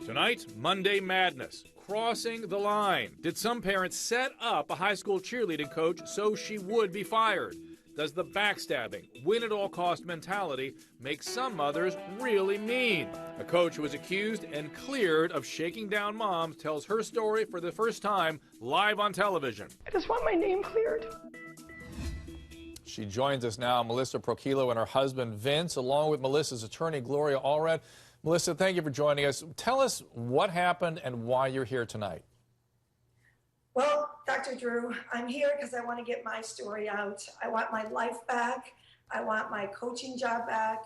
Tonight, Monday Madness. Crossing the line. Did some parents set up a high school cheerleading coach so she would be fired? Does the backstabbing, win-at-all-cost mentality make some mothers really mean? A coach who was accused and cleared of shaking down moms tells her story for the first time live on television. I just want my name cleared. She joins us now, Melissa Prochilo and her husband Vince, along with Melissa's attorney Gloria Allred. Melissa, thank you for joining us. Tell us what happened and why you're here tonight. Well, Dr. Drew, I'm here because I want to get my story out. I want my life back. I want my coaching job back.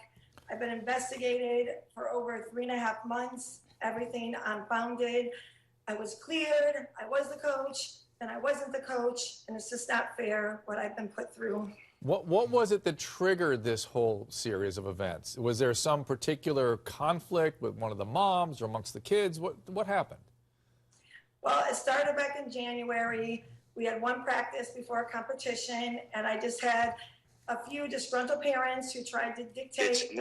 I've been investigated for over 3.5 months, everything unfounded. I was cleared, I was the coach, and I wasn't the coach, and it's just not fair what I've been put through. What was it that triggered this whole series of events? Was there some particular conflict with one of the moms or amongst the kids? What happened? Well, it started back in January. We had one practice before a competition, and I just had a few disgruntled parents who tried to dictate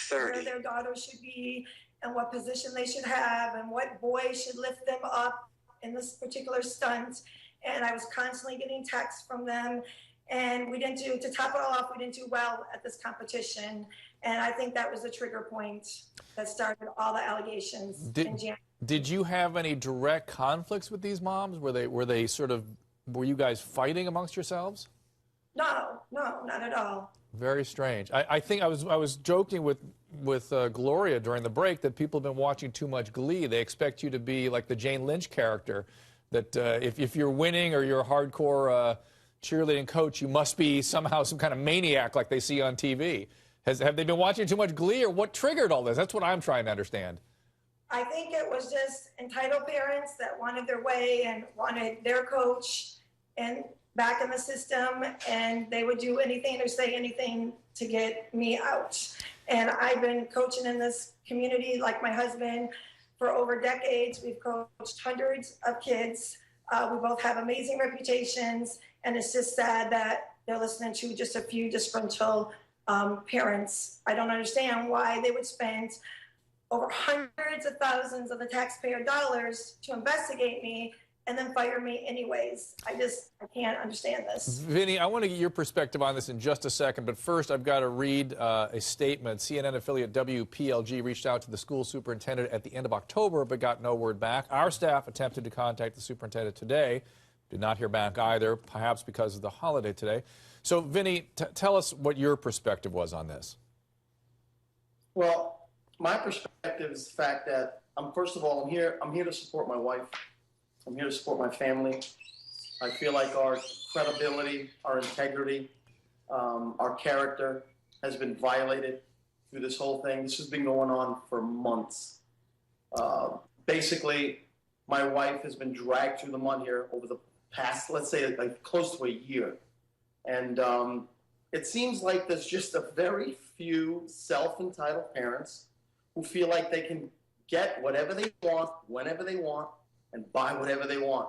where their daughter should be and what position they should have and what boy should lift them up in this particular stunt. And I was constantly getting texts from them. And to top it all off, we didn't do well at this competition. And I think that was the trigger point that started all the allegations in January. Did you have any direct conflicts with these moms? Were you guys fighting amongst yourselves? No, not at all. Very strange. I think I was joking with Gloria during the break that people have been watching too much Glee. They expect you to be like the Jane Lynch character, that if you're winning or you're a hardcore cheerleading coach, you must be somehow some kind of maniac like they see on TV. Have they been watching too much Glee, or what triggered all this? That's what I'm trying to understand. I think it was just entitled parents that wanted their way and wanted their coach and back in the system, and they would do anything or say anything to get me out. And I've been coaching in this community, like my husband, for over decades. We've coached hundreds of kids. We both have amazing reputations, and it's just sad that they're listening to just a few disgruntled parents. I don't understand why they would spend over hundreds of thousands of the taxpayer dollars to investigate me and then fire me anyways. I can't understand this. Vinny, I want to get your perspective on this in just a second, but first I've got to read a statement. CNN affiliate WPLG reached out to the school superintendent at the end of October, but got no word back. Our staff attempted to contact the superintendent today, did not hear back either, perhaps because of the holiday today. So, Vinny, tell us what your perspective was on this. Well, my perspective is the fact that first of all, I'm here to support my wife. I'm here to support my family. I feel like our credibility, our integrity, our character has been violated through this whole thing. This has been going on for months. Basically, my wife has been dragged through the mud here over the past, let's say, like close to a year. And it seems like there's just a very few self-entitled parents who feel like they can get whatever they want, whenever they want, and buy whatever they want.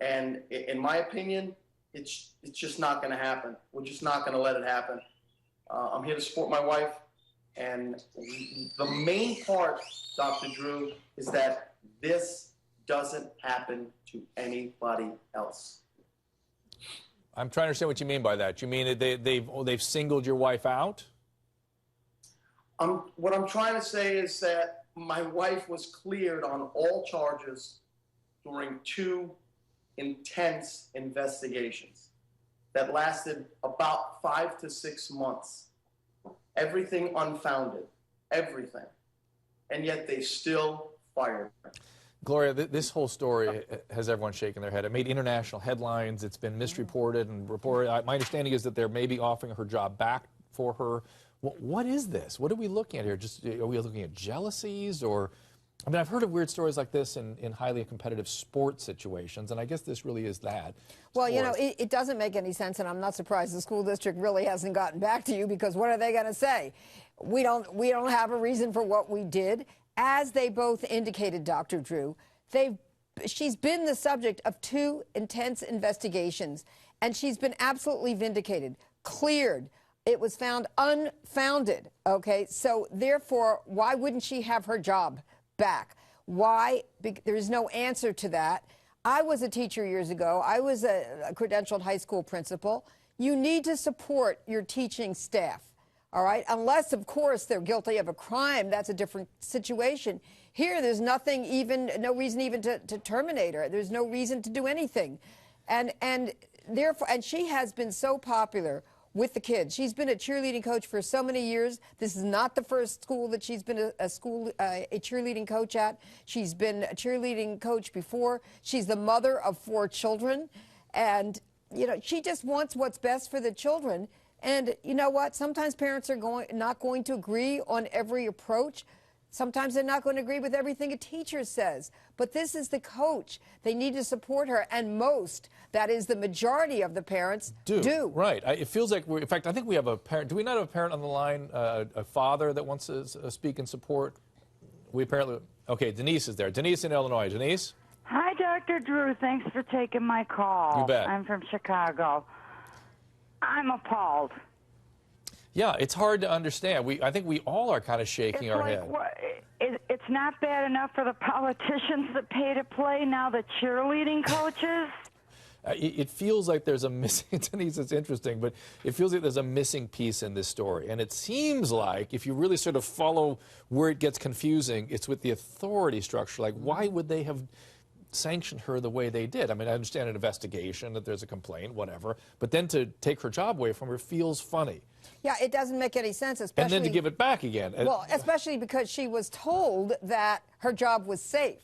And in my opinion, it's just not going to happen. We're just not going to let it happen. I'm here to support my wife. And the main part, Dr. Drew, is that this doesn't happen to anybody else. I'm trying to understand what you mean by that. You mean they've singled your wife out? What I'm trying to say is that my wife was cleared on all charges during 2 intense investigations that lasted about 5 to 6 months. Everything unfounded, everything. And yet they still fired her. Gloria, this whole story has everyone shaking their head. It made international headlines. It's been misreported and reported. My understanding is that they're maybe offering her job back for her. What is this? What are we looking at here? Are we looking at jealousies or... I mean, I've heard of weird stories like this in highly competitive sports situations, and I guess this really is that. Well, you know, it doesn't make any sense, and I'm not surprised the school district really hasn't gotten back to you, because what are they going to say? We don't have a reason for what we did. As they both indicated, Dr. Drew, she's been the subject of 2 intense investigations, and she's been absolutely vindicated, cleared. It was found unfounded, okay? So, therefore, why wouldn't she have her job back? Why? There's no answer to that. I was a teacher years ago. I was a credentialed high school principal. You need to support your teaching staff, all right? Unless, of course, they're guilty of a crime. That's a different situation. Here, there's nothing even, no reason even to terminate her. There's no reason to do anything. And therefore, and she has been so popular with the kids. She's been a cheerleading coach for so many years. This is not the first school that she's been a cheerleading coach at. She's been a cheerleading coach before. She's the mother of 4 children. And, you know, she just wants what's best for the children. And you know what? Sometimes parents are not going to agree on every approach. Sometimes they're not going to agree with everything a teacher says. But this is the coach. They need to support her. And most, that is the majority of the parents, do. Right. It feels like in fact, I think we have a parent. Do we not have a parent on the line, a father that wants to speak in support? We apparently, okay, Denise is there. Denise in Illinois. Denise? Hi, Dr. Drew. Thanks for taking my call. You bet. I'm from Chicago. I'm appalled. Yeah, it's hard to understand. I think we all are kind of shaking our head. It's not bad enough for the politicians that pay to play, now the cheerleading coaches. It feels like there's a missing, Denise, it's interesting, but it feels like there's a missing piece in this story. And it seems like if you really sort of follow where it gets confusing, it's with the authority structure. Like, why would they have sanctioned her the way they did? I mean, I understand an investigation, that there's a complaint, whatever, but then to take her job away from her feels funny. Yeah, it doesn't make any sense, especially... And then to give it back again. Well, especially because she was told that her job was safe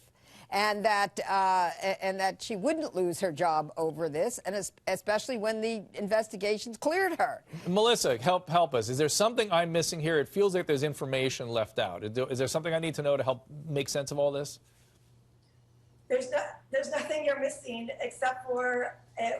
and that she wouldn't lose her job over this, and especially when the investigations cleared her. Melissa, help us. Is there something I'm missing here? It feels like there's information left out. Is there something I need to know to help make sense of all this? There's nothing you're missing except for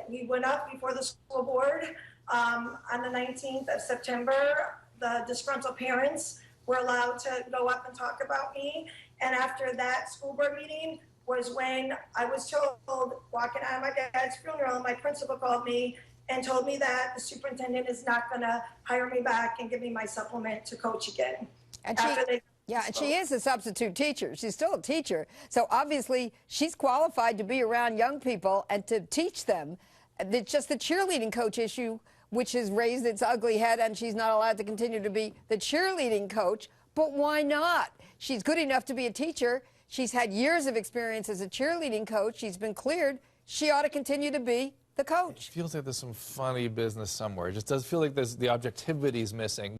we went up before the school board on the 19th of September. The disgruntled parents were allowed to go up and talk about me. And after that school board meeting was when I was told, walking out of my dad's funeral, my principal called me and told me that the superintendent is not going to hire me back and give me my supplement to coach again. And she is a substitute teacher. She's still a teacher. So obviously she's qualified to be around young people and to teach them. It's just the cheerleading coach issue, which has raised its ugly head, and she's not allowed to continue to be the cheerleading coach. But why not? She's good enough to be a teacher. She's had years of experience as a cheerleading coach. She's been cleared. She ought to continue to be the coach. It feels like there's some funny business somewhere. It just does feel like the objectivity is missing.